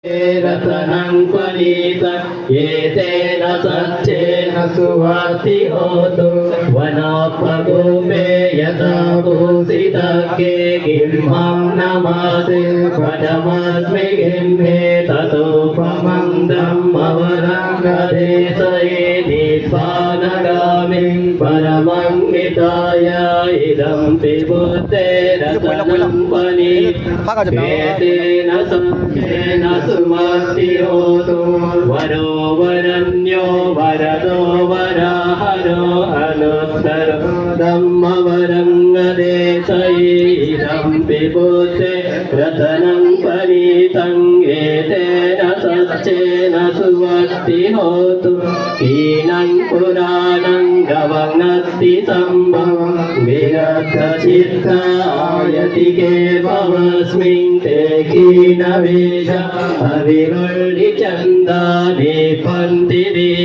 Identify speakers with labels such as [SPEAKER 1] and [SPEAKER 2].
[SPEAKER 1] रतनं पनीतं एतेन सच्चेन सुवाति होतु वनोपगुमे यथा भूषितके गिम्हं नमासे पदमस्मि गिम्हे ततोपमन्दम् अवरङ्गदेशये निष्पानगामिं परमं हिताय इदं पिबुद्धे रतनं पनीतं एतेन सच्चेन सुमति होतु वरो वरन्यो वरदो वराहरो अनुत्तरो धम्मवरङ्गदेशयीदं पिबुद्धे रतनं पनीतं एतेन सच्चेन सुमति होतु कीनं पुराणं गवनस्ति सम्भवं विरक्तचित्तायति केवलस्मिन् ते कीनवेश अविवल्लिचन्दानि पन्तिरे